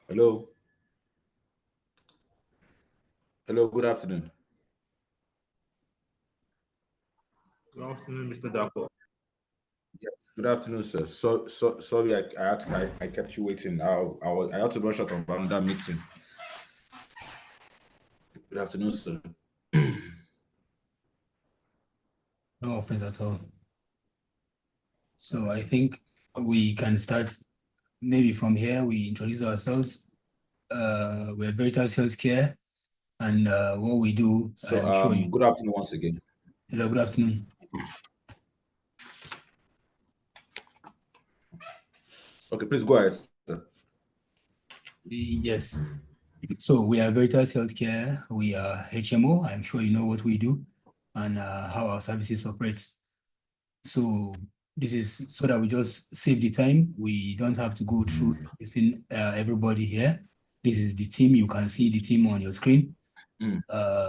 Hello. Hello, good afternoon. Good afternoon, Mr. Dapo. Yes, good afternoon, sir. Sorry, I kept you waiting. I had to rush out of another meeting. Good afternoon, sir. No offense at all. So I think we can start maybe from here. We introduce ourselves. We're Veritas Healthcare, and what we do, So, I'm sure you. good afternoon once again. Hello, good afternoon. Okay, please go ahead, sir. Yes. So we are Veritas Healthcare. We are HMO. I'm sure you know what we do and how our services operate. So this is so that we just save the time. We don't have to go through everybody here. This is the team. You can see the team on your screen. Mm.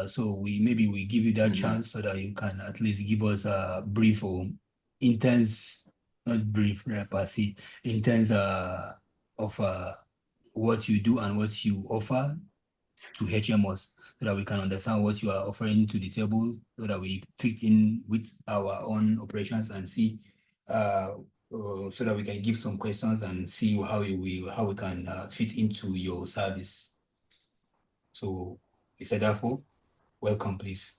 So we give you that chance so that you can at least give us a brief or intense, not brief, per se, intense of what you do and what you offer to HMOs, so that we can understand what you are offering to the table, so that we fit in with our own operations and see, so that we can give some questions and see how we can fit into your service. So, Mr. Dafo, welcome, please.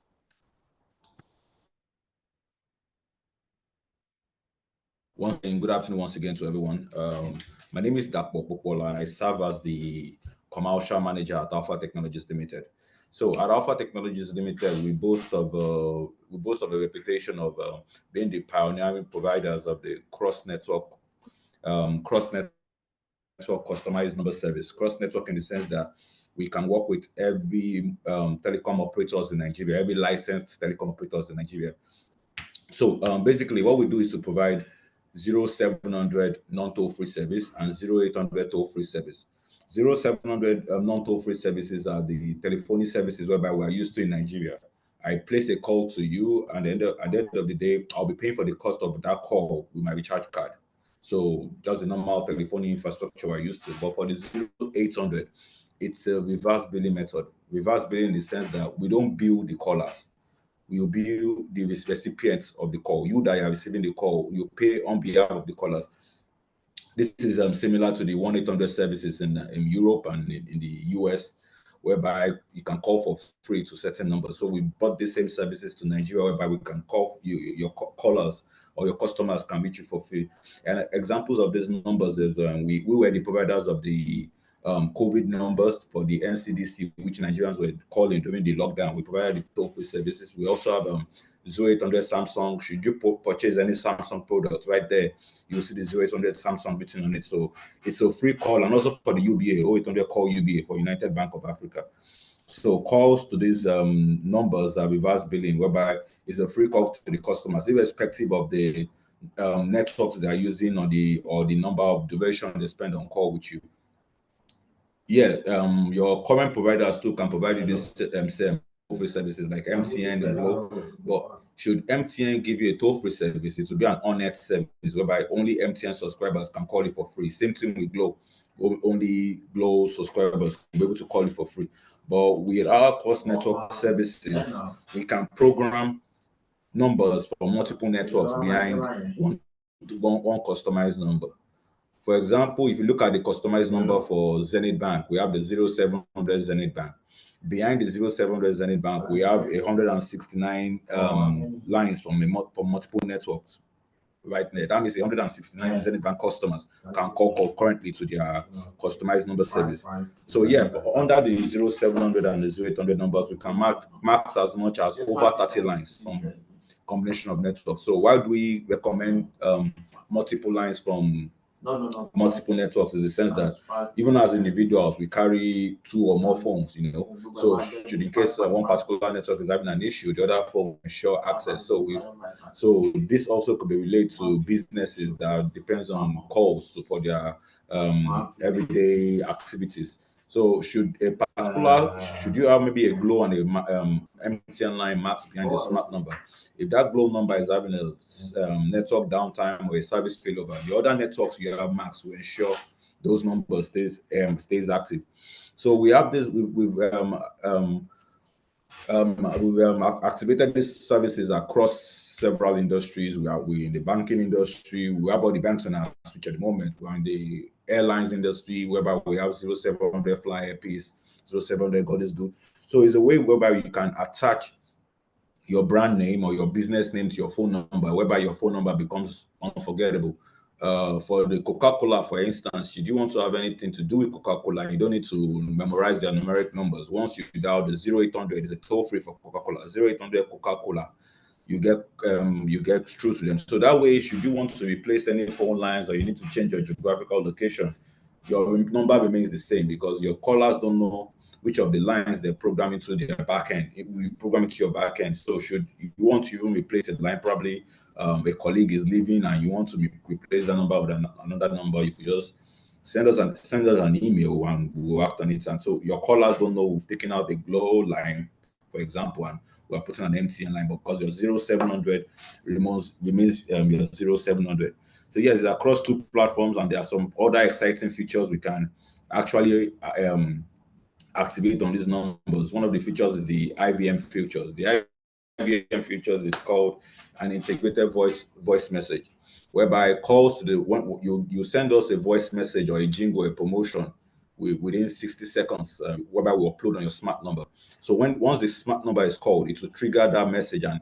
Good afternoon once again to everyone. My name is Dapo Popola. I serve as the commercial manager at Alpha Technologies Limited. So at Alpha Technologies Limited, we boast of a reputation of being the pioneering providers of the cross network customized number service. Cross network in the sense that we can work with every telecom operators in Nigeria, every licensed telecom operators in Nigeria. So basically, what we do is to provide 0700 non-toll-free service and 0800 toll-free service. 0700 non-toll-free services are the telephony services whereby we are used to in Nigeria. I place a call to you, and at the end of the day, I'll be paying for the cost of that call with my recharge card. So just the normal telephony infrastructure we're used to. But for the 0800, it's a reverse billing method. Reverse billing in the sense that we don't bill the callers, will be the recipients of the call. You that are receiving the call, you pay on behalf of the callers. This is similar to the 1-800 services in Europe and in the US, whereby you can call for free to certain numbers. So we brought the same services to Nigeria, whereby we can call your callers or your customers can reach you for free. And examples of these numbers is we were the providers of the COVID numbers for the NCDC, which Nigerians were calling during the lockdown. We provided the toll-free services. We also have 0800 Samsung. Should you purchase any Samsung product, right there, you'll see the 0800 Samsung written on it. So it's a free call, and also for the UBA, 0800 call UBA for United Bank of Africa. So calls to these numbers are reverse billing, whereby it's a free call to the customers, irrespective of the networks they are using or the number of duration they spend on call with you. Yeah, your current providers too can provide you this same toll-free services like MTN and Glo. But should MTN give you a toll-free service, it will be an on-net service whereby only MTN subscribers can call it for free. Same thing with Glo. Only Glo subscribers will be able to call it for free. But with our cross network services, we can program numbers for multiple networks behind one customized number. For example, if you look at the customized number for Zenith Bank, we have the 0700 Zenith Bank. Behind the 0700 Zenith Bank, we have 169 lines from multiple networks right there. That means 169 Zenith Bank customers can call concurrently to their customized number service. So yeah, under the 0700 and the 0800 numbers, we can max as much as over 30 lines from combination of networks. So why do we recommend multiple lines from multiple networks? In the sense that even as individuals, we carry 2 or more phones, So should in case one particular network is having an issue, the other phone ensure access. So this also could be related to businesses that depends on calls for their everyday activities. So should you have maybe a Glo and a MTN line mapped behind the smart number? If that Glo number is having a network downtime or a service failover, the other networks you have max will ensure those numbers stays active. So we have this. We've activated these services across several industries. We in the banking industry. We have all the banks on our switch at the moment. We're in the airlines industry, whereby we have 0700 fly airpiece, 0700 God is good. So it's a way whereby you can attach your brand name or your business name to your phone number, whereby your phone number becomes unforgettable. For the Coca-Cola, for instance, should you want to have anything to do with Coca-Cola, you don't need to memorize their numeric numbers. Once you dial the 0800, it's a toll free for Coca-Cola, 0800 Coca-Cola, you get through to them. So that way, should you want to replace any phone lines or you need to change your geographical location, your number remains the same because your callers don't know which of the lines they're programming to their backend. We program it to your backend. So should you want to even replace a line, probably a colleague is leaving and you want to replace the number with another number, you could just send us an email and we'll act on it. And so your callers don't know we've taken out the Glow line, for example, and we're putting an MTN line, but because your 0700 remains your 0700. So yes, it's across two platforms, and there are some other exciting features we can actually activate on these numbers. One of the features is the IVM features. The IVM features is called an integrated voice message, whereby calls to the one you send us a voice message or a jingle, a promotion within 60 seconds, whereby we upload on your smart number. So once the smart number is called, it will trigger that message, and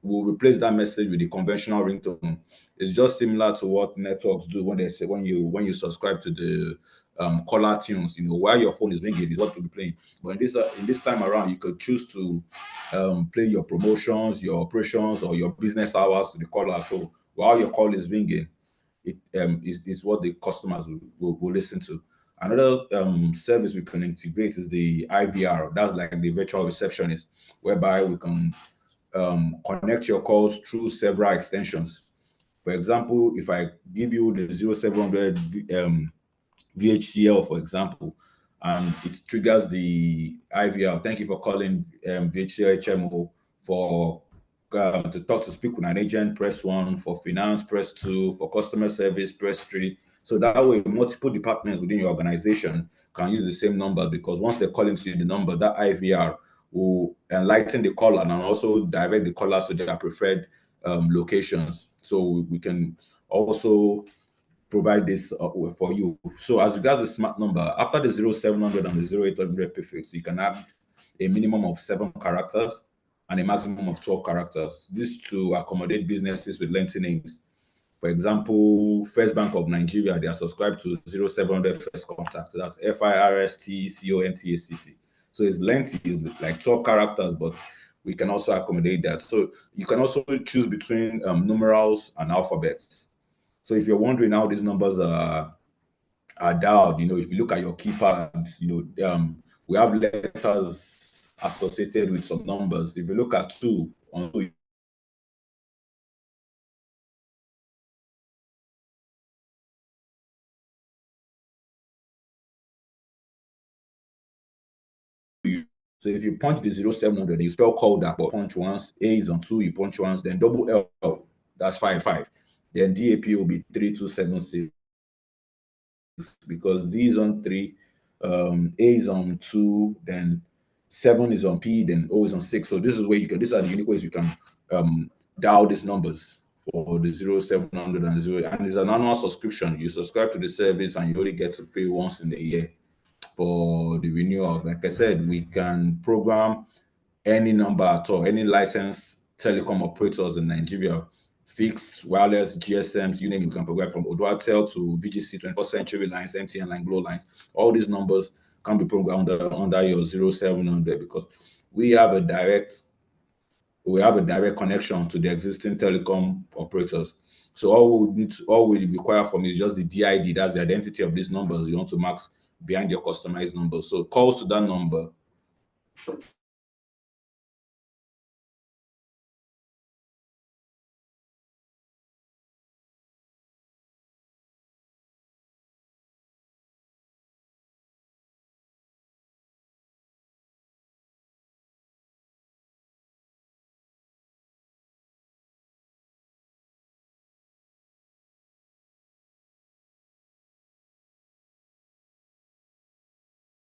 will replace that message with the conventional ringtone. It's just similar to what networks do when they say when you subscribe to the caller tunes. While your phone is ringing is what will be playing. But in this time around, you could choose to play your promotions, your operations, or your business hours to the caller. So while your call is ringing, it is what the customers will listen to. Another service we can integrate is the IVR. That's like the virtual receptionist, whereby we can connect your calls through several extensions. For example, if I give you the 0700 VHCL, for example, and it triggers the IVR. Thank you for calling VHCL HMO. For to speak with an agent, press 1. For finance, press 2. For customer service, press 3. So that way, multiple departments within your organization can use the same number, because once they call into the number, that IVR will enlighten the caller and also direct the callers to their preferred locations. So we can also provide this for you. So as regards the smart number, after the 0700 and the 0800 prefix, you can add a minimum of 7 characters and a maximum of 12 characters. This to accommodate businesses with lengthy names. For example, First Bank of Nigeria, they are subscribed to 0700 First Contact. So that's FIRSTCONTACT. So it's lengthy, it's like 12 characters, but we can also accommodate that. So you can also choose between numerals and alphabets. So if you're wondering how these numbers are dialed, if you look at your keypad, we have letters associated with some numbers. If you look at 2 on 2, so if you punch the 0700, you spell call that, but punch once. A is on 2, you punch once. Then double L, that's 5. Then DAP will be 3276, because D is on 3, A is on 2, then 7 is on P, then O is on 6. So this is where these are the unique ways you can dial these numbers for the 0700 and 0. And it's an annual subscription. You subscribe to the service and you only get to pay once in a year for the renewal. Like I said, we can program any number at all, any licensed telecom operators in Nigeria, fixed, wireless, GSMs, you name it, we can program from Odoatel to VGC 21st Century lines, MTN line, Glow lines. All these numbers can be programmed under your 0700, because we have a direct connection to the existing telecom operators. So all we require from is just the DID, that's the identity of these numbers you want to max behind your customized number. So calls to that number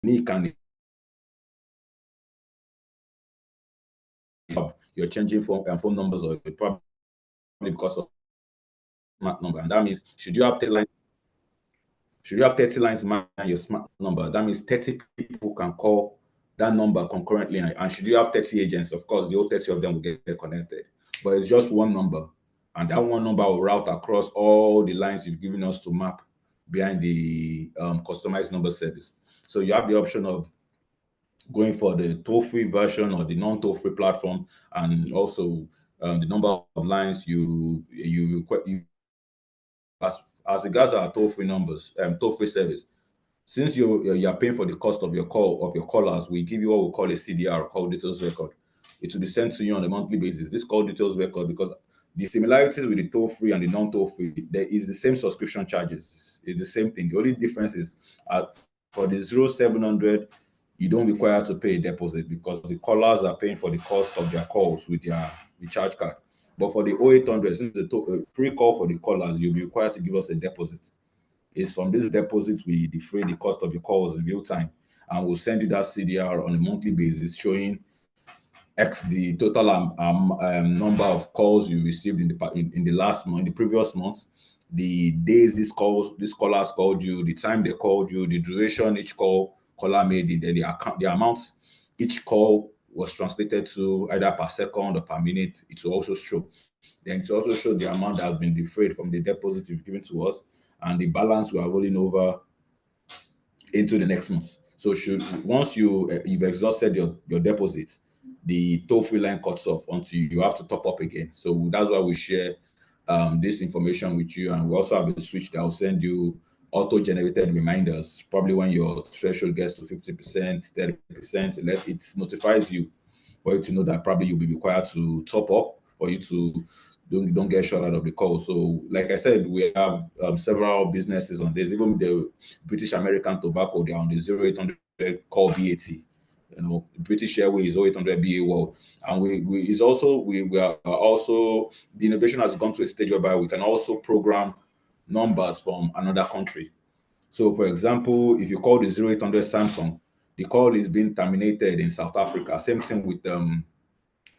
unique and you're changing phone numbers, or probably because of smart number. And that means should you have 30 lines man your smart number, that means 30 people can call that number concurrently. And should you have 30 agents, of course, the whole 30 of them will get connected. But it's just one number. And that one number will route across all the lines you've given us to map behind the customized number service. So you have the option of going for the toll-free version or the non-toll-free platform, and also the number of lines you as regards our toll-free numbers, toll-free service. Since you're paying for the cost of your callers, we give you what we call a CDR, call details record. It will be sent to you on a monthly basis. This call details record, because the similarities with the toll-free and the non-toll-free, there is the same subscription charges. It's the same thing. The only difference is for the 0700, you don't require to pay a deposit because the callers are paying for the cost of their calls with their recharge card. But for the 0800, since the free call for the callers, you'll be required to give us a deposit. It's from this deposit we defray the cost of your calls in real time, and we'll send you that CDR on a monthly basis showing X the total number of calls you received in the last month, in the previous month, the days these callers called you, the time they called you, the duration each caller made, the amounts each call was translated to, either per second or per minute. It will also show. Then to also show the amount that has been defrayed from the deposit you've given to us and the balance we are rolling over into the next month. So once you've exhausted your deposits, the toll-free line cuts off until you have to top up again. So that's why we share this information with you, and we also have a switch that will send you auto-generated reminders. Probably when your threshold gets to 50%, 30%, it notifies you for you to know that probably you'll be required to top up for you to don't get shut out of the call. So, like I said, we have several businesses on this. Even the British American Tobacco, they're on the 0800 call BAT. You know, British Airways 0800 BA World, and we are also, the innovation has gone to a stage whereby we can also program numbers from another country. So, for example, if you call the 0800 Samsung, the call is being terminated in South Africa. Same thing with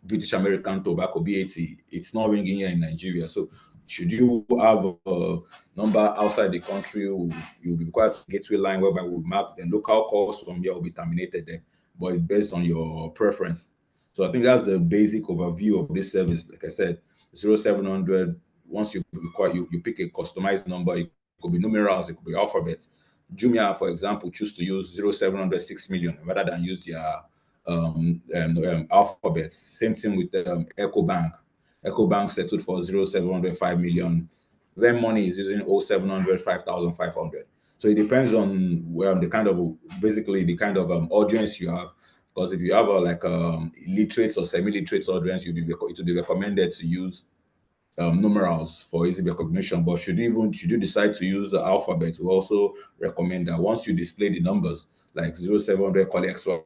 British American Tobacco BAT. It's not ringing here in Nigeria. So should you have a number outside the country, you'll be required to gateway line whereby we map the local calls from here will be terminated there, but it's based on your preference. So I think that's the basic overview of this service. Like I said, 0700, once you pick a customized number, it could be numerals, it could be alphabet. Jumia, for example, choose to use 0700 6 million rather than use their alphabet. Same thing with EcoBank. EcoBank settled for 0700 5 million. When money is using 0700 5,500. So it depends on the kind of audience you have. Because if you have illiterate or semi-literate audience, it will be recommended to use numerals for easy recognition. But should you decide to use the alphabet, we also recommend that once you display the numbers like 0700 call XY,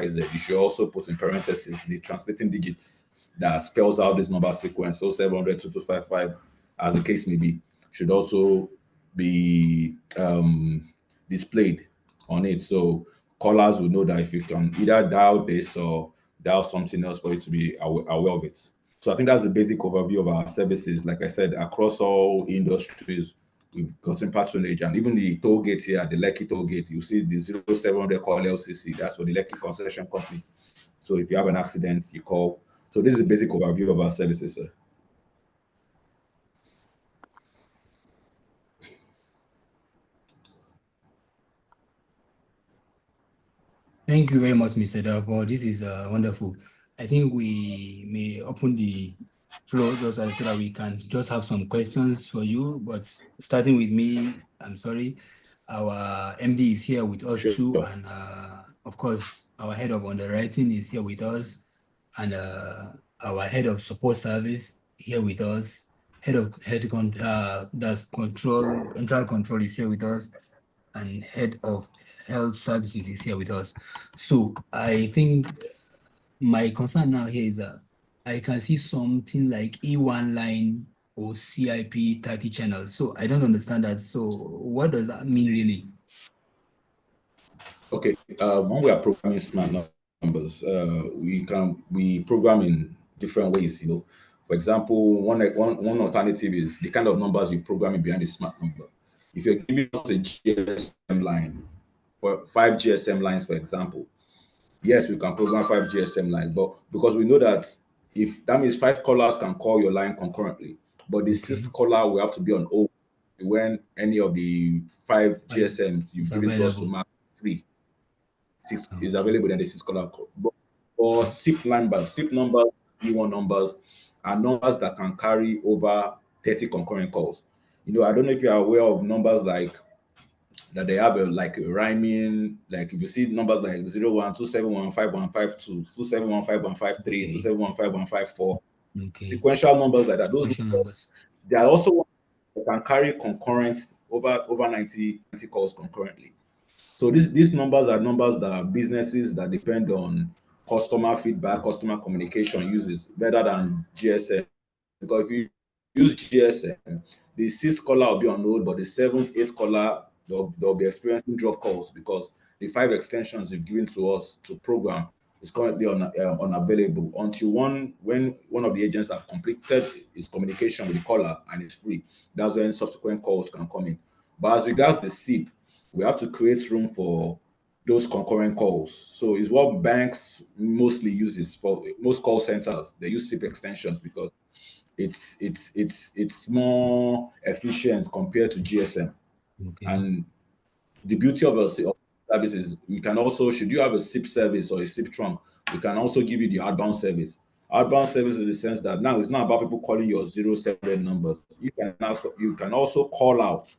you should also put in parentheses the translating digits that spells out this number sequence. So 700 2255, as the case may be, should also be displayed on it. So callers will know that if you can either dial this or dial something else for you to be aware of it. So I think that's the basic overview of our services. Like I said, across all industries, we've gotten patronage, and even the toll gate here, the Lekki toll gate, you see the 0700 call LCC, that's for the Lekki concession company. So if you have an accident, you call. So this is the basic overview of our services, sir. Thank you very much, Mr. Davo. This is wonderful. I think we may open the floor just so that we can just have some questions for you. But starting with me, I'm sorry, our MD is here with us too, and of course, our head of underwriting is here with us, and our head of support service here with us, that's internal control is here with us, and head of health services is here with us. So I think my concern now here is that I can see something like E1 line or CIP 30 channels. So I don't understand that. So what does that mean really? Okay, when we are programming smart numbers, we program in different ways. For example, one alternative is the kind of numbers you program behind the smart number. If you're giving us a GSM line, for 5 GSM lines, for example, yes, we can program 5 GSM lines, but because we know that if that means 5 callers can call your line concurrently, but the sixth caller will have to be on hold when any of the 5 GSMs you've given to us to mark free. Six is available in the 6 color code. But for SIP numbers, E1 numbers are numbers that can carry over 30 concurrent calls. I don't know if you are aware of numbers like that they have like a rhyming, like if you see numbers like 0127151552, 2715153, 2715154, sequential numbers like that. Those numbers, they are also ones that can carry concurrent over 90 calls concurrently. So these numbers are numbers that businesses that depend on customer feedback, customer communication uses better than GSM. Because if you use GSM, the 6th caller will be on hold, but the 7th, 8th caller, they'll be experiencing drop calls because the 5 extensions you've given to us to program is currently unavailable until when one of the agents have completed his communication with the caller and it's free. That's when subsequent calls can come in. But as regards the SIP, we have to create room for those concurrent calls. So it's what banks mostly uses for most call centers. They use SIP extensions because it's more efficient compared to GSM. And the beauty of a service is we can also, should you have a SIP service or a SIP trunk, we can also give you the outbound service. Outbound service in the sense that now it's not about people calling your 07 numbers. You can also call out,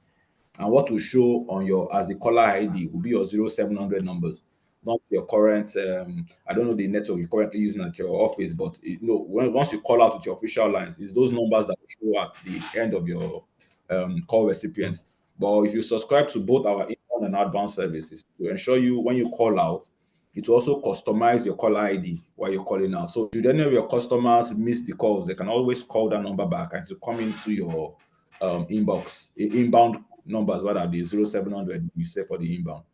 and what will show on your as the caller ID will be your 0700 numbers, not your current. I don't know the network you're currently using at your office, but once you call out with your official lines, it's those numbers that will show at the end of your call recipients. But if you subscribe to both our inbound and outbound services, to ensure you when you call out, it will also customize your caller ID while you're calling out. So should any of your customers miss the calls, they can always call that number back and to come into your inbound numbers, what are the 0700 you say for the inbound.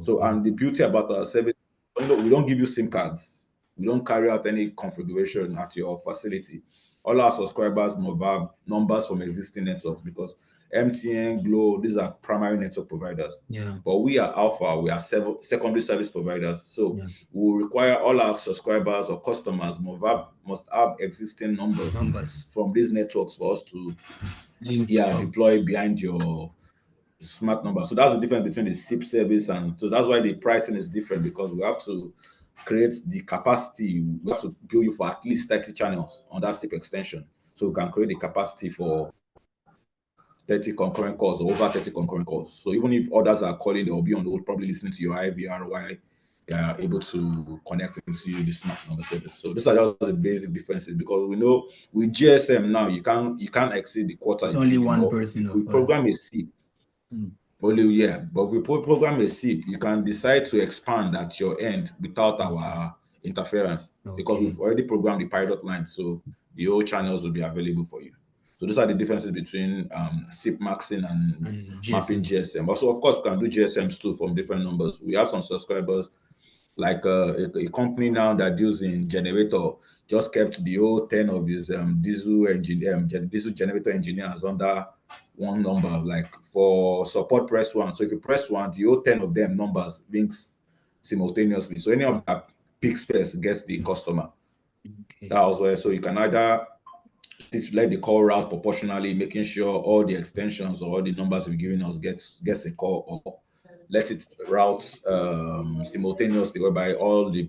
So, and the beauty about our service, we don't give you SIM cards. We don't carry out any configuration at your facility. All our subscribers must have numbers from existing networks because MTN, Glo, these are primary network providers. But we are Alpha, we are secondary service providers. So we will require all our subscribers or customers must have existing numbers from these networks for us to deploy behind your smart number. So that's the difference between the SIP service, and so that's why the pricing is different, because we have to create the capacity. We have to bill you for at least 30 channels on that SIP extension, so we can create the capacity for 30 concurrent calls or over 30 concurrent calls. So even if others are calling, they'll be on hold, probably listening to your IVR while they are able to connect into the smart number service. So these are just the basic differences, because we know with GSM now you can't exceed the quota. Only one person. We program a SIP. But if we program a SIP, you can decide to expand at your end without our interference, because we've already programmed the pilot line, so the whole channels will be available for you. So those are the differences between SIP maxing and mapping GSM. Also, of course, we can do GSMs too from different numbers. We have some subscribers, like a company now that deals in generator, just kept the whole 10 of his diesel generator engineers under one number. Like for support, press 1. So if you press 1, the whole 10 of them numbers links simultaneously. So any of that picks first gets the customer. That was where, so you can either let the call route proportionally, making sure all the extensions or all the numbers you've given us gets a call, or let it route simultaneously, whereby all the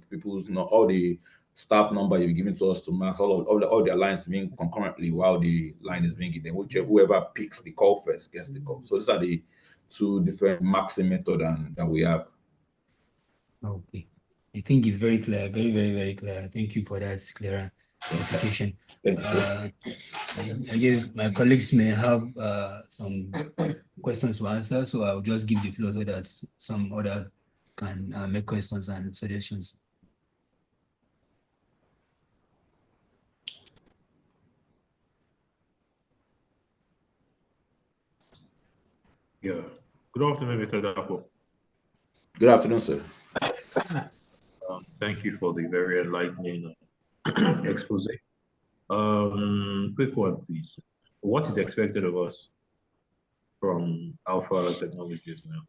staff number you've given to us to mark all their lines being concurrently while the line is being given. Whoever picks the call first gets the call. So these are the two different maxing method that we have. Okay, I think it's very clear, very, very, very clear. Thank you for that clarification. Thank you, sir. I guess my colleagues may have some questions to answer, so I'll just give the floor so that some others can make questions and suggestions. Yeah. Good afternoon, Mr. Dapo. Good afternoon, sir. Thank you for the very enlightening expose. Quick one, please. What is expected of us from Alpha Technologies now?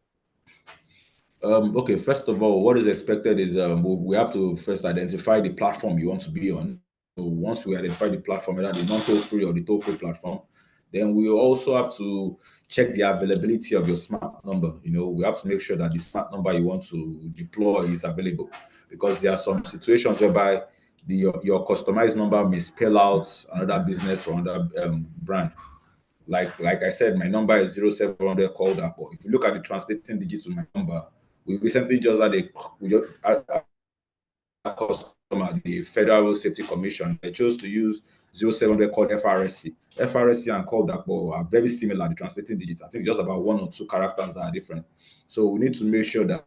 Okay, first of all, what is expected is we have to first identify the platform you want to be on. So once we identify the platform, whether the non-toll-free or the toll-free platform, then we also have to check the availability of your smart number. We have to make sure that the smart number you want to deploy is available, because there are some situations whereby your customized number may spell out another business from another brand. Like I said, my number is 0700 call that. But if you look at the translating digits of my number, we recently just had a customer, the Federal Road Safety Commission. They chose to use 0700 called FRSC. FRSC and call that are very similar, the translating digits. I think just about one or two characters that are different. So we need to make sure that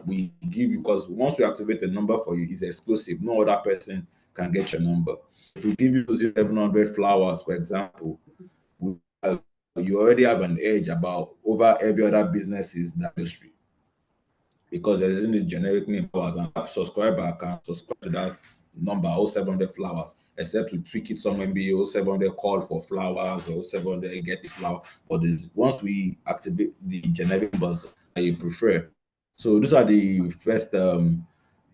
we give, because once we activate a number for you, it's exclusive. No other person can get your number. If we give you 0700 flowers, for example, you already have an edge over every other business in the industry, because there isn't this generic name flowers, and a subscriber can subscribe to that number 0700 flowers, except to tweak it somewhere, maybe 0700 call for flowers or 0700 get the flower. But once we activate the generic numbers that you prefer, so these are the first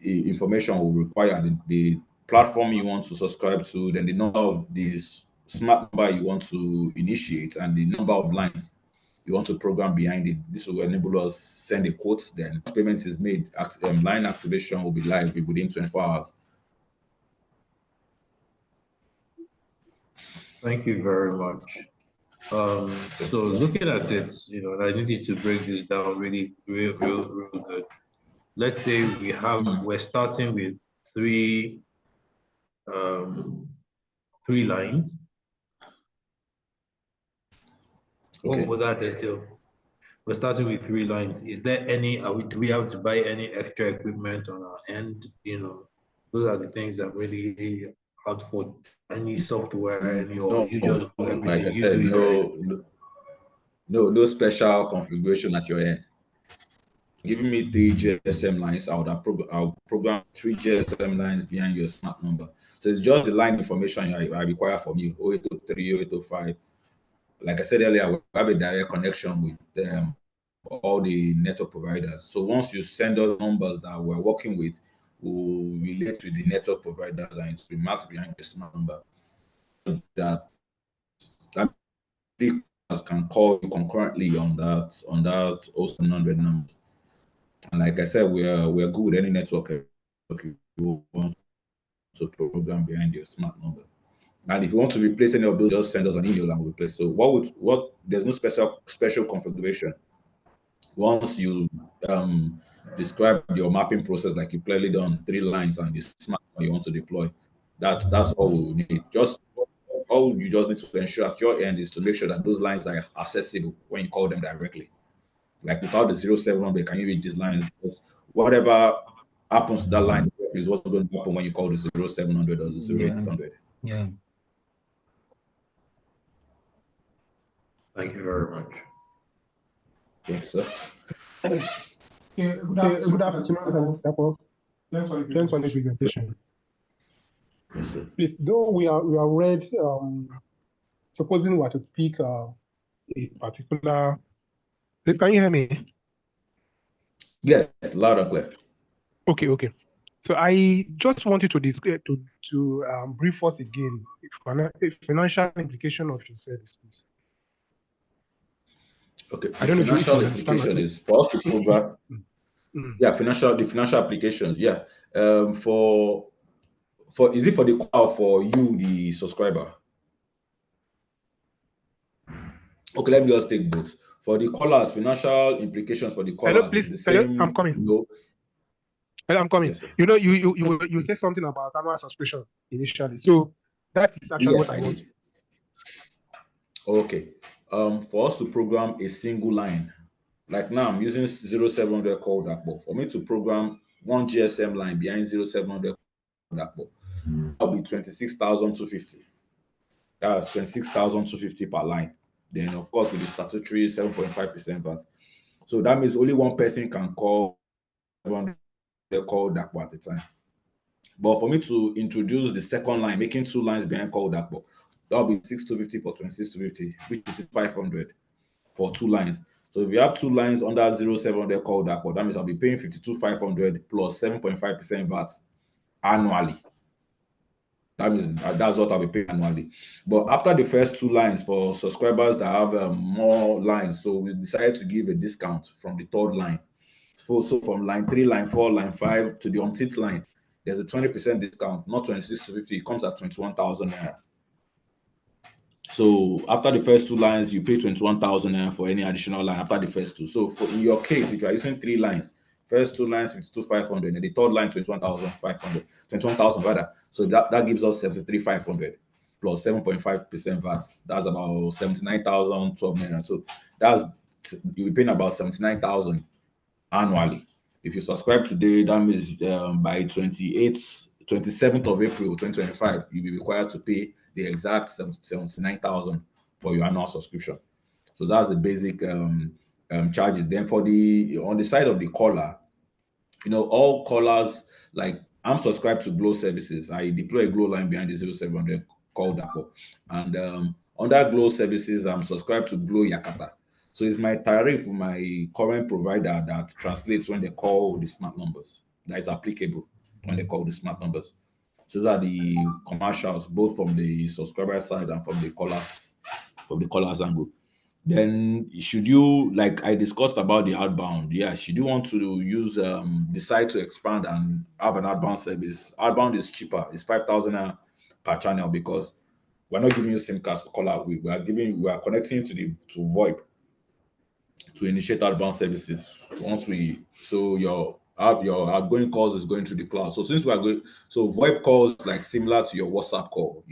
information we require: the platform you want to subscribe to, then the number of this smart number you want to initiate, and the number of lines you want to program behind it. This will enable us send a quote. Then payment is made. Line activation will be live within 24 hours. Thank you very much. So looking at it, I needed to break this down really, real good. Let's say we're starting with three lines. Okay. What would that entail? We're starting with 3 lines. Is there do we have to buy any extra equipment on our end? Those are the things that really out for any software, No, you just do everything. like I said, no special configuration at your end. Giving me 3 GSM lines, I'll program 3 GSM lines behind your smart number. So it's just the line information I require from you: 0803, 0805. Like I said earlier, we have a direct connection with all the network providers. So once you send us numbers that we're working with, we'll relate with the network providers and it will be marked behind the smart number, that can call you concurrently on that 0700 numbers. And like I said, we're good with any network you want to program behind your smart number. And if you want to replace any of those, just send us an email and we'll replace. So there's no special configuration. Once you describe your mapping process, like you clearly done 3 lines and the smart you want to deploy, that's all we need. All you just need to ensure at your end is to make sure that those lines are accessible when you call them directly. Like without the 0700, can you read this line? Because whatever happens to that line is what's going to happen when you call the 0700 or the 0800. Yeah. Thank you very much. Okay, sir. Good afternoon. Thanks for the presentation. Yes, sir. Please, though we are read, supposing we were to pick a particular. Please, can you hear me? Yes, loud and clear. Okay. So I just wanted to brief us again the financial implication of your service, please. Okay. I don't know if you financial understand implication what- is for us to program. Yeah, the financial applications. Yeah. Is it for the call for you, the subscriber? Okay, let me just take both. For the callers, financial implications for the callers. Hello, please. Is the same. I'm coming. No. Hello, I'm coming. Yes, sir. You said something about annual subscription initially, so that is actually what I want. Did. Okay. For us to program a single line, like now I'm using 0700 call that ball. For me to program 1 GSM line behind 0700 that ball, that'll be 26,250. That's 26,250 per line. Then of course with the statutory 7.5% VAT. So that means only one person can call they call Dakpo at the time. But for me to introduce the second line, making 2 lines behind call Dakpo, that'll be 6250 for 26250, which is 500 for 2 lines. So if you have 2 lines under 0700 call Dakpo, that means I'll be paying 52,500 plus 7.5% VAT annually. That means that's what I'll be paying annually. But after the first 2 lines, for subscribers that have more lines, so we decided to give a discount from the 3rd line. So from line 3, line 4, line 5 to the umpteenth line, there's a 20% discount, not 26,250. It comes at 21,000 naira. So after the first 2 lines, you pay 21,000 naira for any additional line after the first 2. So in your case, if you are using 3 lines, first 2 lines 52,500, and the 3rd line 21,500, 21,000 rather. So that gives us 73,500 plus 7.5% VAT. That's about 79,012 naira. So you'll be paying about 79,000 annually. If you subscribe today, that means by 27th of April 2025, you'll be required to pay the exact 79,000 for your annual subscription. So that's the basic charges. Then on the side of the caller, all callers, like I'm subscribed to Glow services. I deploy a Glow line behind the 0700 call Dakpo. And under Glow services, I'm subscribed to Glow Yakata. So it's my tariff for my current provider that translates when they call the smart numbers. That is applicable when they call the smart numbers. So those are the commercials, both from the subscriber side and from the callers angle. Then should you, like I discussed about the outbound, should you want to decide to expand and have an outbound service? Outbound is cheaper. It's 5,000 per channel, because we're not giving you SIM cards to call out. We are connecting to VoIP to initiate outbound services. Your outgoing calls is going through the cloud. So since VoIP calls like similar to your WhatsApp call,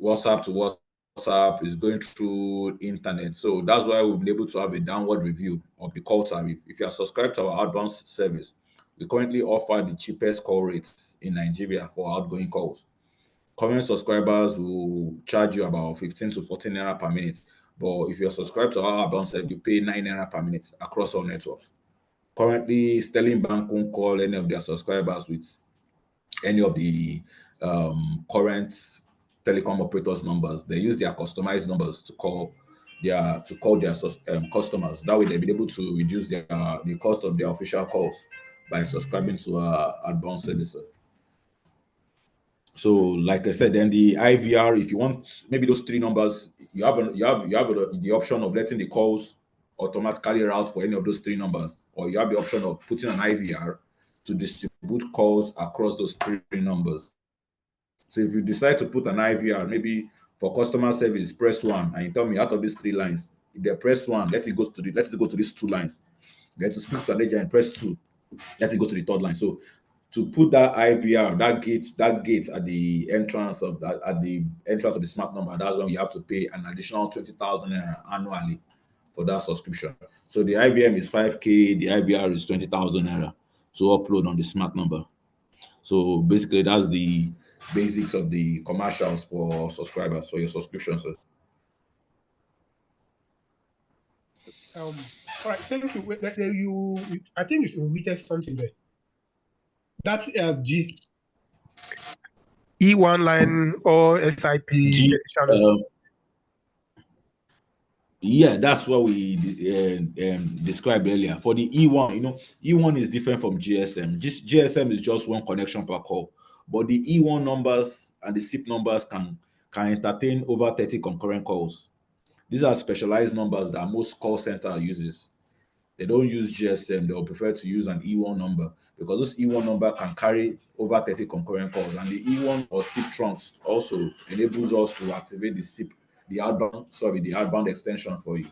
WhatsApp to WhatsApp is going through internet. So that's why we've been able to have a downward review of the call tariff. If you are subscribed to our outbound service, we currently offer the cheapest call rates in Nigeria for outgoing calls. Current subscribers will charge you about 15 to 14 naira per minute. But if you're subscribed to our outbound service, you pay 9 naira per minute across all networks. Currently, Sterling Bank won't call any of their subscribers with any of the current telecom operators numbers. They use their customized numbers to call their customers. That way, they'll be able to reduce the cost of their official calls by subscribing to our outbound services. So, like I said, then the IVR, if you want maybe those 3 numbers, you have the option of letting the calls automatically route for any of those 3 numbers, or you have the option of putting an IVR to distribute calls across those 3 numbers. So if you decide to put an IVR, maybe for customer service, press 1, and you tell me out of these 3 lines, if they press 1, let it go to these 2 lines. Then to speak to an agent, press 2, let it go to the 3rd line. So to put that IVR, that gate at the entrance of the smart number, that's when you have to pay an additional 20,000 annually for that subscription. So the IVM is 5K, the IVR is 20,000 naira to upload on the smart number. So basically, that's the basics of the commercials for subscribers for your subscription. So. All right, thank you. I think you omitted something there. That's E1 line or SIP channel. Yeah, that's what we described earlier. For the E1, E1 is different from GSM. GSM is just one connection per call, but the E1 numbers and the SIP numbers can entertain over 30 concurrent calls. These are specialized numbers that most call center uses. They don't use GSM. They'll prefer to use an E1 number, because this E1 number can carry over 30 concurrent calls. And the E1 or SIP trunks also enables us to activate the outbound extension for you.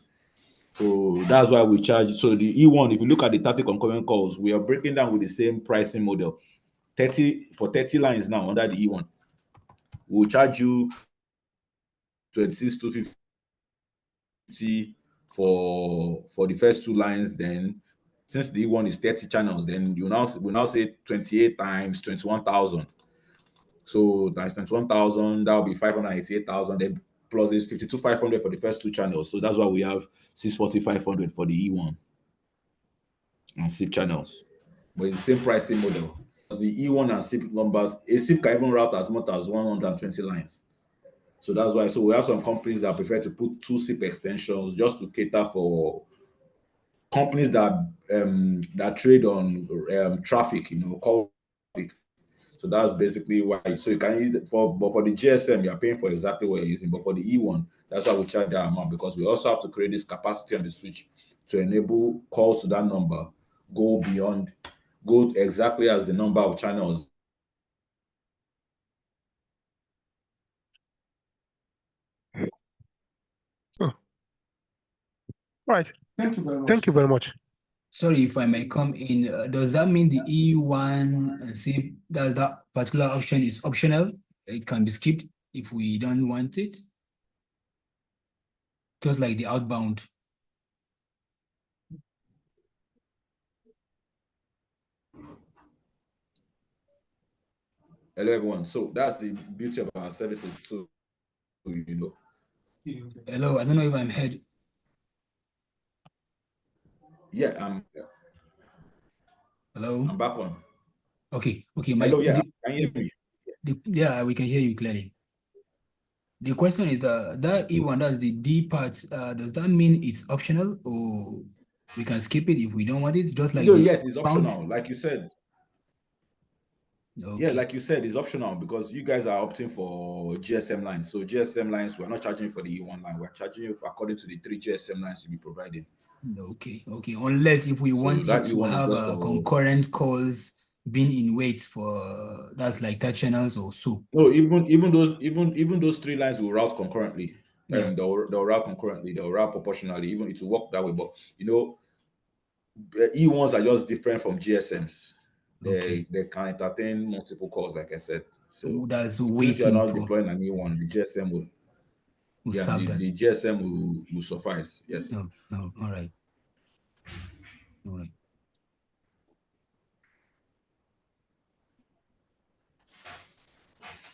So that's why we charge. So the E1, if you look at the 30 concurrent calls, we are breaking down with the same pricing model. 30 lines now under the E1, we'll charge you 26,250 for the first 2 lines. Then since the E1 is 30 channels, then we now say 28 times 21,000. So times 21,000, that will be 588,000. Then plus is 52,500 for the first 2 channels. So that's why we have 640,500 for the E1. and SIP channels, but it's the same pricing model. The E1 and SIP numbers, a SIP can even route as much as 120 lines. So that's why. So we have some companies that prefer to put 2 SIP extensions just to cater for companies that trade on traffic, call traffic. So that's basically why. So you can use it but for the GSM, you're paying for exactly what you're using. But for the E1, that's why we charge that amount, because we also have to create this capacity on the switch to enable calls to that number go exactly as the number of channels. Oh. Right. Thank you very much. Thank you very much. Sorry if I may come in. Does that mean the E1 SIP, that particular option is optional? It can be skipped if we don't want it? Just like the outbound. Hello, everyone. So that's the beauty of our services too, Hello, I don't know if I'm heard. Yeah, Hello? I'm back on. Okay. Hello, yeah. Can you hear me? Yeah, we can hear you clearly. The question is that E1, that's the D part, does that mean it's optional, or we can skip it if we don't want it? Just like Yes, it's optional, like you said. Okay. Yeah, like you said, it's optional because you guys are opting for GSM lines. So GSM lines, we're not charging for the E1 line. We're charging you according to the 3 GSM lines to be provided. Okay. Unless if we want it to have concurrent calls being in wait for, that's like 3 channels or so. No, even those 3 lines will route concurrently. Yeah. They'll route concurrently. They'll route proportionally. Even it will work that way. But E1s are just different from GSMs. They can entertain multiple calls, like I said. So that's since you're not deploying an E1, the GSM will the GSM will suffice. Yes. No, all right.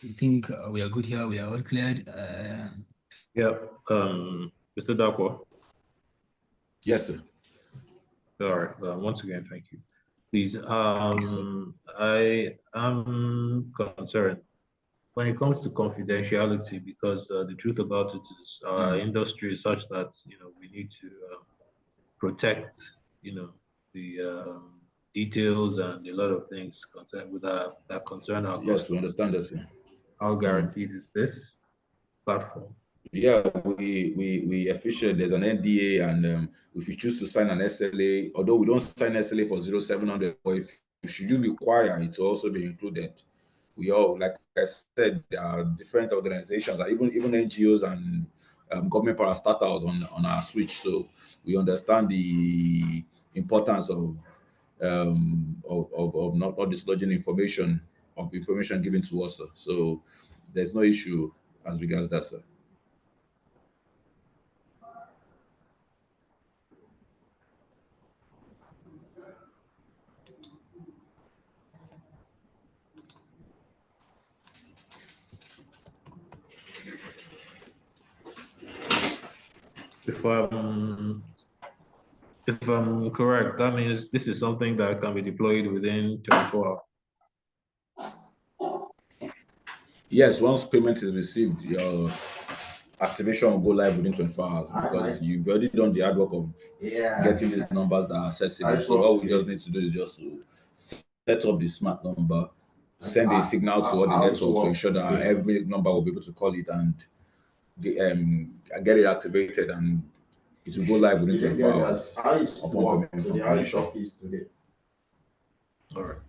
I think we are good here. We are all cleared. Yeah. Mr. Dakwa. Yes, sir. All right. Once again, thank you. Please, I am concerned when it comes to confidentiality, because the truth about it is our industry is such that we need to protect the details and a lot of things that concern our customers. Yes, we understand this. How guaranteed is this platform? Yeah, we officially, there's an NDA, and if you choose to sign an SLA, although we don't sign SLA for 0700, but if you require it to also be included, we all, like I said, there are different organizations, even NGOs and government parastatals on our switch, so we understand the importance of not dislodging information given to us, sir. So there's no issue as regards that, sir. If I'm correct, that means this is something that can be deployed within 24 hours. Yes, once payment is received, your activation will go live within 24 hours, because you've already done the hard work of getting these numbers that are accessible. So all we just need to do is just to set up the smart number, send a signal to all the networks to ensure that every number will be able to call it and get it activated, and it will go live within 24 hours. Upon payment confirmation. All right.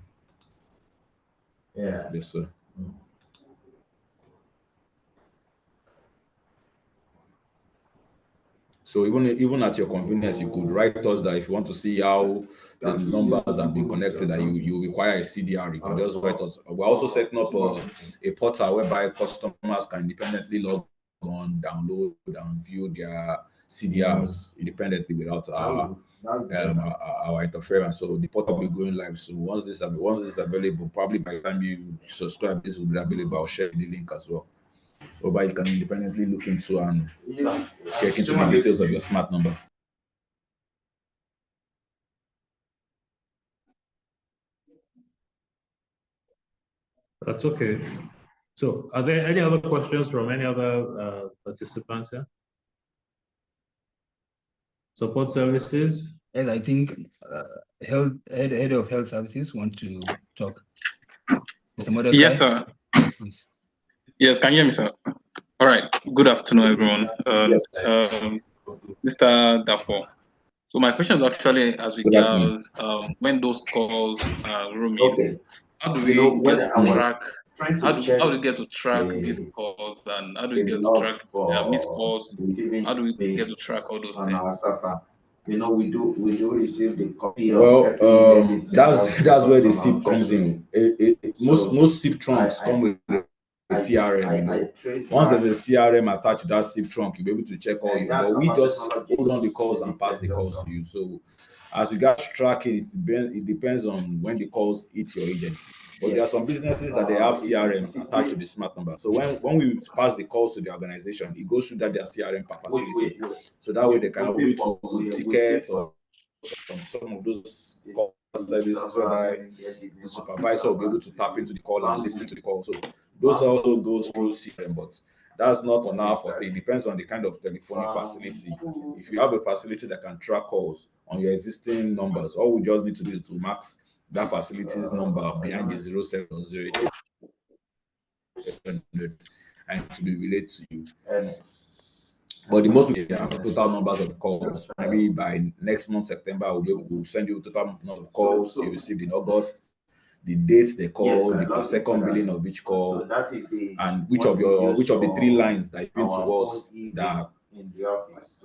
Yeah. Yes, sir. So even at your convenience, you could write us that if you want to see how the numbers have been connected, that you require a CDR, you can just write us. We're also setting up a portal whereby customers can independently log on, download, and view their CDRs independently without our interference. So the portal will be going live. So once this is available, probably by the time you subscribe, this will be available. I'll share the link as well, whereby you can independently look into and check into the details of your smart number. That's okay. So, are there any other questions from any other participants here? Support services? Yes, I think head of health services want to talk. Mr. Mordecai? Yes, sir. Yes, please. Yes, can you hear me, sir? All right. Good afternoon, everyone. Mr. Dapo. So my question is actually as regards when those calls are roaming. Okay. How do You know, we when get I to was track? trying to How do check we get to track these calls, and how do we the get to log track for missed calls? receiving How do we get to emails track all those on things? our server? You know, we do receive the copy of every email they send out to that's where the customer SIP comes treasury. in. So Most SIP trunks come with a CRM. You know, once there's a CRM attached to that SIP trunk, you'll be able to check all your. But we just hold on the calls and pass the calls to you. So, as regards tracking, it depends on when the calls hit your agency. But there are some businesses that they have CRMs attached to the smart number. So when we pass the calls to the organization, it goes through that their CRM facility. So that way they can be able to ticket or some of those call services whereby the supervisor will be able to tap into the call and listen to the call. So those also goes through CRM, but that's not on our forte. It depends on the kind of telephonic facility. If you have a facility that can track calls on your existing numbers, all we just need to do is to max that facility's number behind the 07 or 08 and to be related to you. But the most we have total numbers of calls. Maybe by next month, September, we'll send you total number of calls you received in August, the dates they call, the per second billing of each call, and which of the three lines that you've been to us that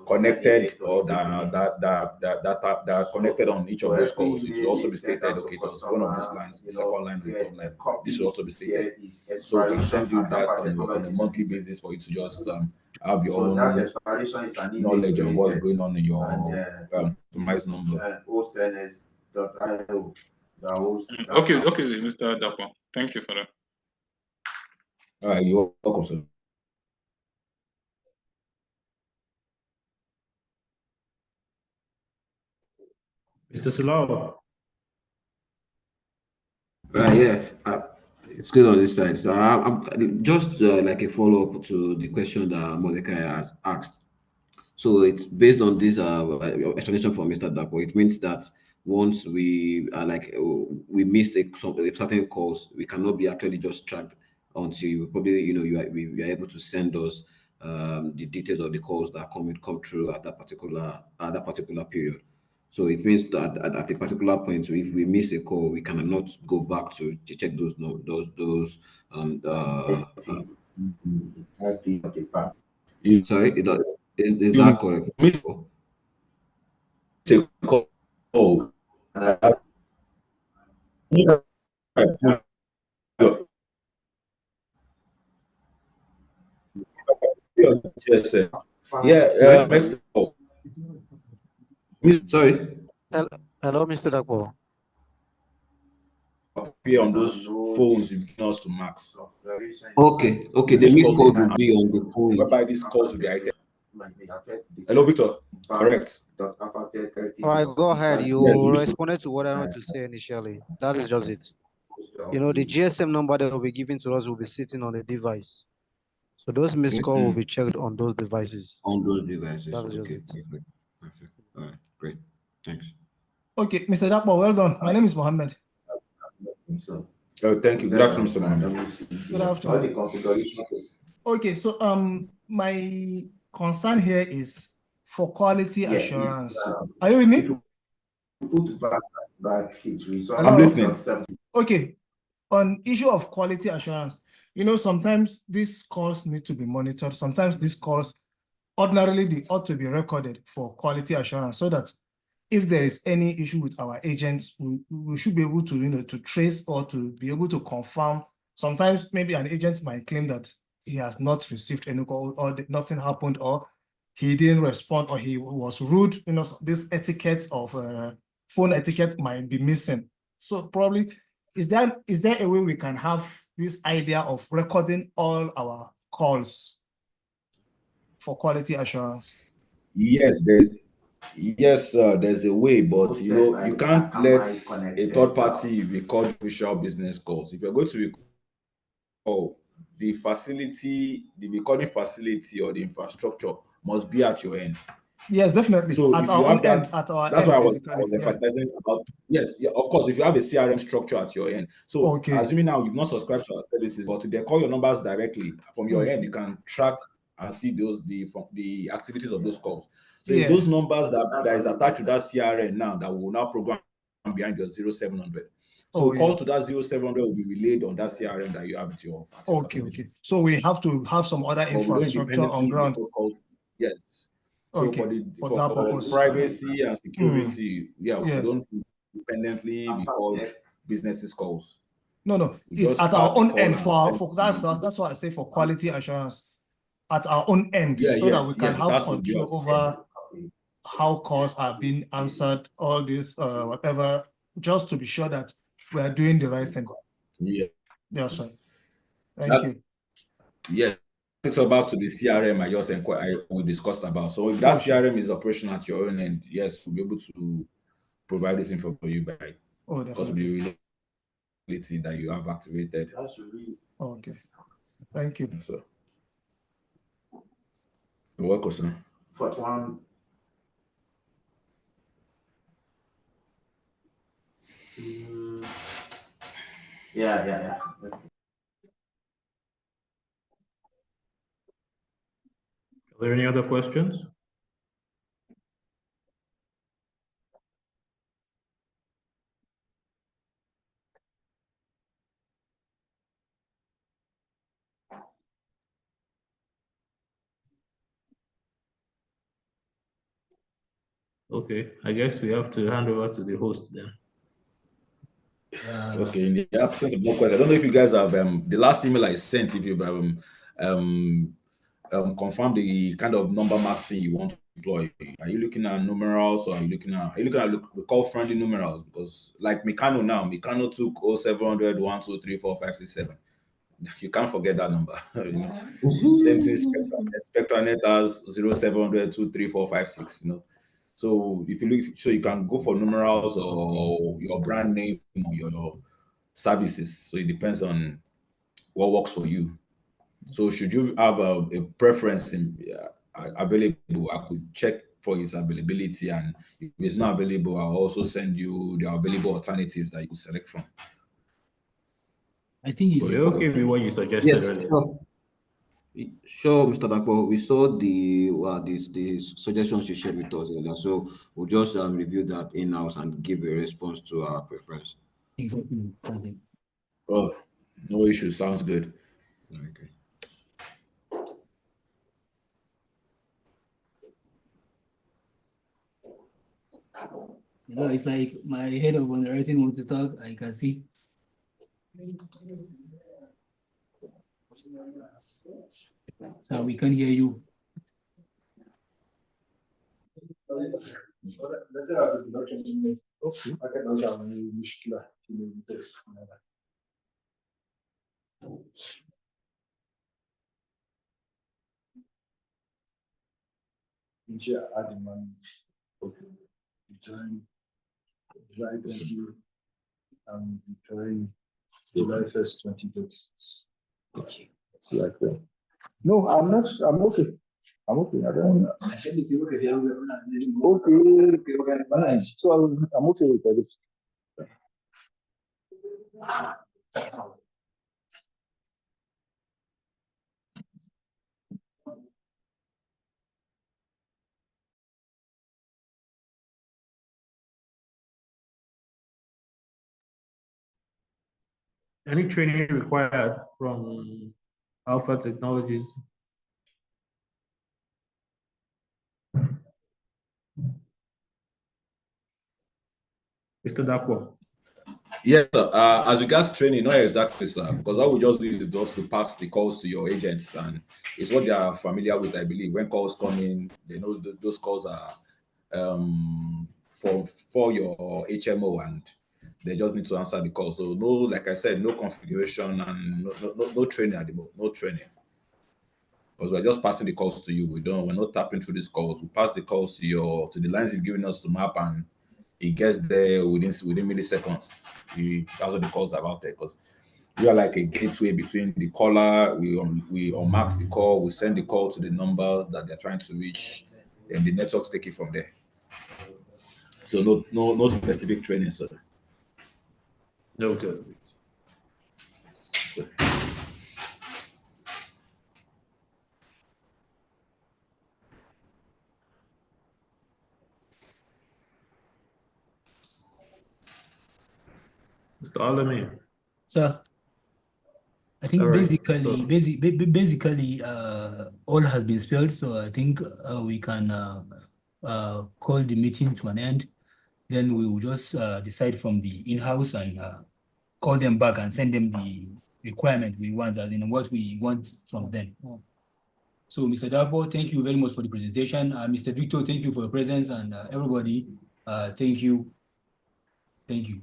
connected or that are connected on each of those calls. It will also be stated, okay, it was one of these lines, the second line and third line. This will also be stated. So we send you that on a monthly basis for you to just have your own knowledge of what's going on in your customized number. Okay, Mr. Dapo. Thank you for that. All right, you're welcome, sir. Mr. Sulawa. Right, yes. It's good on this side. So I'm just like a follow-up to the question that Mordecai has asked. So it's based on this explanation from Mr. Dapo. It means that once we we missed a certain calls, we cannot be actually just tracked until you probably we are able to send us the details of the calls that come through at that particular period. So it means that at a particular point, if we miss a call, we cannot go back to check those sorry, is that correct? Next call. Sorry. Hello, Mr. Dagbo. Appear on those phones you've given us to Max. Okay. The missed calls will be on the phone. Whereby these calls will be identified. Hello, Victor. Correct. All right, go ahead. You responded to what I wanted to say initially. That is just it. You know, the GSM number that will be given to us will be sitting on the device. So those missed calls will be checked on those devices. On those devices. That is just Okay. it. Perfect. All right. Great. Thanks. Okay, Mr. Dakpo, well done. My name is Mohammed. Oh, thank you. Good afternoon, Mr. Mohammed. Good afternoon. Okay, so my concern here is for quality assurance. Are you with me? I'm listening. Okay, on issue of quality assurance, you know, sometimes these calls need to be monitored. Sometimes these calls, ordinarily, they ought to be recorded for quality assurance so that if there is any issue with our agents, we should be able to, to trace or to be able to confirm. Sometimes maybe an agent might claim that he has not received any call or nothing happened or he didn't respond or he was rude. You know, this etiquette of phone etiquette might be missing. So probably, is there a way we can have this idea of recording all our calls for quality assurance? Yes, there's a way, but you can't let a third party record official business calls. If you're going to the facility, the recording facility or the infrastructure must be at your end. Yes, definitely. So at if our you own have that, end, at our that's end, why I was basically. emphasizing about, yes, yeah, of course, if you have a CRM structure at your end. So Okay. assuming now you've not subscribed to our services, but they call your numbers directly from your end, you can track and see the activities of those calls. So if those numbers that is attached to that CRM now, that will now program behind your 0700. So calls to that 0700 will be relayed on that CRM that you have at your facility. Okay. So we have to have some other infrastructure on ground. Yes. So for that purpose, privacy and security, we don't independently record businesses calls. No, it's at our own end for that's why I say for quality assurance at our own end, so that we can have control over how calls are being answered, all this whatever, just to be sure that we are doing the right thing. Yeah, that's right. Thank you. Yeah. It's about to the CRM we discussed about. So if that CRM is operational at your own end, yes, we'll be able to provide this info for you by because of the reliability that you have activated. Okay. Thank you. So you're welcome, sir. Yeah. Are there any other questions? Okay, I guess we have to hand over to the host then. Okay, in the absence of more questions, I don't know if you guys have the last email I sent, if you've confirmed the kind of number maxing you want to deploy. Are you looking at numerals, or are you looking at recall friendly numerals? Because like Meccano took 0700 1 2 3 4 5 6 7. You can't forget that number. You know? Same thing, SpectraNet has 0700 2 3 4 5 6. You know. So if you look, so you can go for numerals or your brand name or your services. So it depends on what works for you. So should you have a preference in available, I could check for its availability, and if it's not available, I'll also send you the available alternatives that you could select from. I think it's okay with what you suggested earlier. Sure, Mr. Bakbo. We saw the suggestions you shared with us earlier, so we'll just review that in-house and give a response to our preference. Exactly. Oh, no issue. Sounds good. Okay. You know, it's like my head of underwriting wants to talk. I can see. So we can hear you. July 1st, 2026. Okay. Like that. No, I'm not. I'm okay. I'm okay. I don't. Okay. Nice. So I'm okay with everything. Any training required from Alpha Technologies? Mr. Dapo. Yes, sir. As regards training, not exactly, sir, because all we just do is just to pass the calls to your agents, and it's what they are familiar with, I believe. When calls come in, they know those calls are for your HMO, and they just need to answer the call. So no, like I said, no configuration and no training at the moment, no training. Because we're just passing the calls to you. We're not tapping through these calls. We pass the calls to the lines you've given us to map, and it gets there within milliseconds. That's what the calls are about there. Because we are like a gateway between the caller. We unmask the call, we send the call to the number that they're trying to reach, and the networks take it from there. So no specific training, sir. Noted. Mr. Alami. Sir, I think All right. basically, all has been spelled. So I think we can call the meeting to an end. Then we will just decide from the in-house and call them back and send them the requirement we want, as in what we want from them. So, Mr. Dapo, thank you very much for the presentation. Mr. Victor, thank you for your presence, and everybody, thank you. Thank you.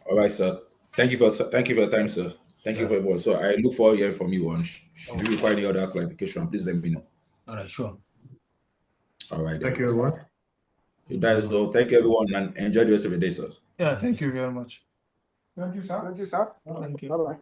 All right, sir. Thank you for your time, sir. Thank you for your So I look forward to hearing from you. Should you require any other clarification, please let me know. All right, sure. All right. Thank you, everyone. You guys though. Thank you, everyone, and enjoy the rest of your day, sir. Yeah, thank you very much. Thank you, sir. Thank you, sir. Thank you. Bye-bye.